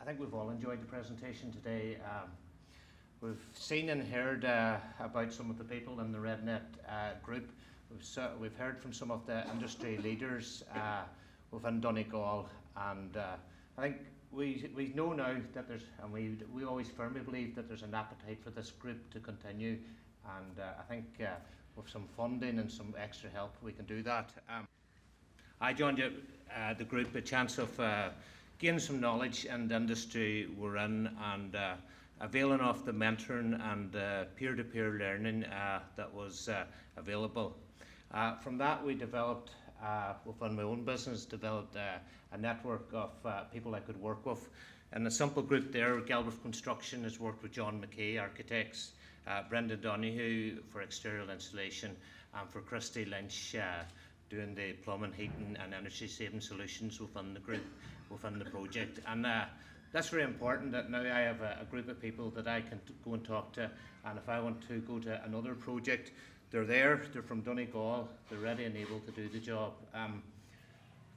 I think we've all enjoyed the presentation today. We've seen and heard about some of the people in the RedNet group. We've heard from some of the industry leaders within Donegal, and I think we know now that there's, and we always firmly believe that there's an appetite for this group to continue, and I think with some funding and some extra help we can do that. I joined the group a chance of gaining some knowledge in the industry we're in, and availing of the mentoring and peer-to-peer learning that was available. From that we developed, within my own business, developed a network of people I could work with. In a simple group there, Galbraith Construction has worked with John McKay Architects, Brendan Donoghue for exterior installation, and for Christy Lynch doing the plumbing, heating and energy saving solutions within the group, within the project. And that's very important that now I have a group of people that I can go and talk to, and if I want to go to another project, they're there, they're from Donegal, they're ready and able to do the job.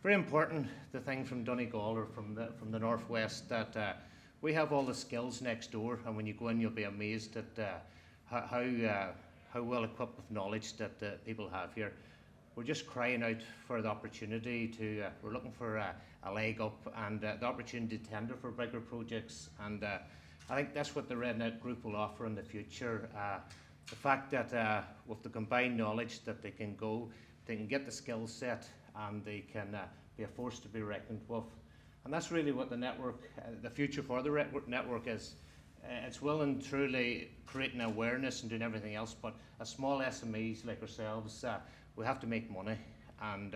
Very important, the thing from Donegal or from the northwest, that we have all the skills next door, and when you go in you'll be amazed at how well equipped with knowledge that the people have here. We're just crying out for the opportunity to, we're looking for a leg up and the opportunity to tender for bigger projects, and I think that's what the RedNet group will offer in the future. The fact that with the combined knowledge that they can go, they can get the skill set, and they can be a force to be reckoned with. And that's really what the network, the future for the network is. It's well and truly creating awareness and doing everything else, but as small SMEs like ourselves, we have to make money, and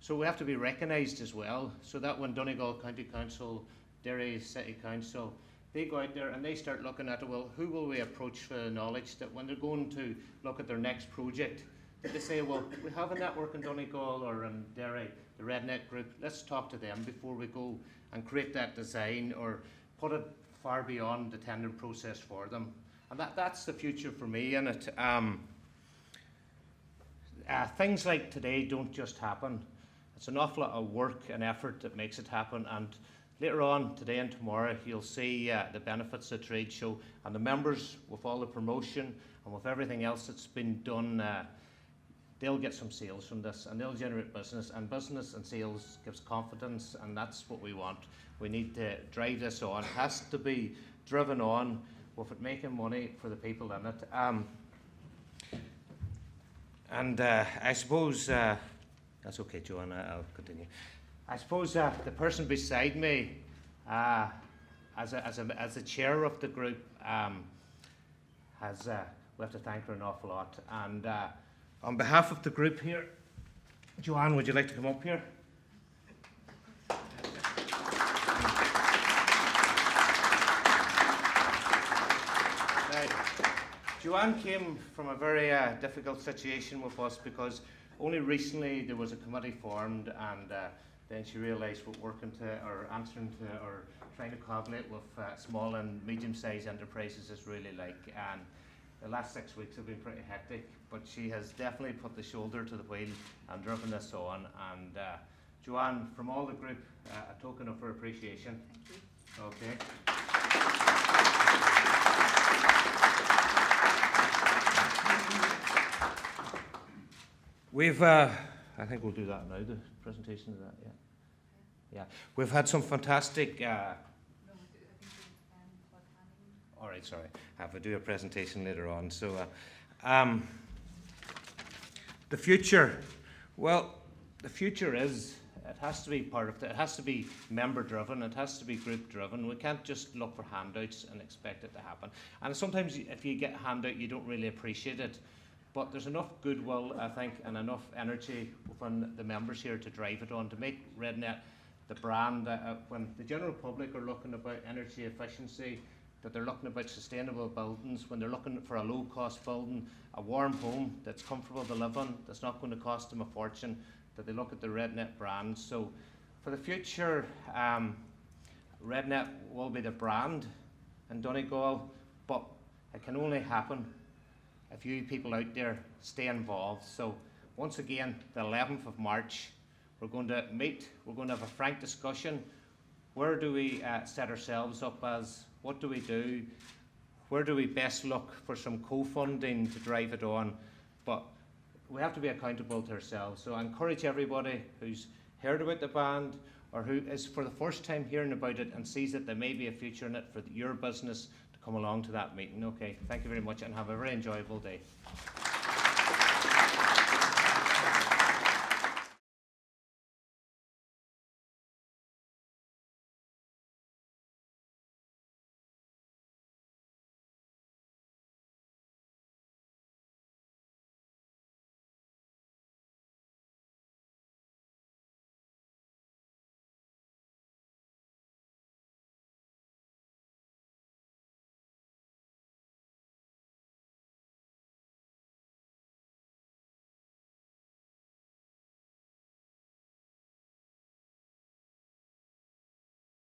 so we have to be recognised as well, so that when Donegal County Council, Derry City Council, they go out there and they start looking at, well, who will we approach for the knowledge, that when they're going to look at their next project, that they say, well, we have a network in Donegal or in Derry, the RedNet group, let's talk to them before we go and create that design or put it far beyond the tendering process for them. And that's the future for me in it. Things like today don't just happen. It's an awful lot of work and effort that makes it happen, and later on today and tomorrow you'll see the benefits of the trade show, and the members, with all the promotion and with everything else that's been done, they'll get some sales from this, and they'll generate business, and business and sales gives confidence, and that's what we want. We need to drive this on. It has to be driven on with it making money for the people in it. I suppose, that's okay, Joanna, I'll continue. I suppose the person beside me, as the chair of the group, we have to thank her an awful lot. And on behalf of the group here, Joanne, would you like to come up here? Joanne came from a very difficult situation with us, because only recently there was a committee formed, and then she realised what working to or answering to or trying to collaborate with small and medium-sized enterprises is really like. And the last 6 weeks have been pretty hectic, but she has definitely put the shoulder to the wheel and driven this on. And Joanne, from all the group, a token of her appreciation. Thank you. Okay. We've, I think we'll do that now, the presentation of that, yeah. Yeah, we've had some fantastic, all right, sorry, I have to do a presentation later on. So, the future, well, the future is, it has to be part of it has to be member driven, it has to be group driven. We can't just look for handouts and expect it to happen. And sometimes if you get a handout, you don't really appreciate it. But there's enough goodwill, I think, and enough energy within the members here to drive it on, to make RedNet the brand. When the general public are looking about energy efficiency, that they're looking about sustainable buildings, when they're looking for a low-cost building, a warm home that's comfortable to live in, that's not going to cost them a fortune, that they look at the RedNet brand. So for the future, RedNet will be the brand in Donegal, but it can only happen if you people out there stay involved. So once again, the 11th of March, we're going to meet, we're going to have a frank discussion where do we set ourselves up as? What do we do? Where do we best look for some co-funding to drive it on? But we have to be accountable to ourselves. So I encourage everybody who's heard about the band or who is for the first time hearing about it and sees that there may be a future in it for your business to come along to that meeting. Okay, thank you very much and have a very enjoyable day.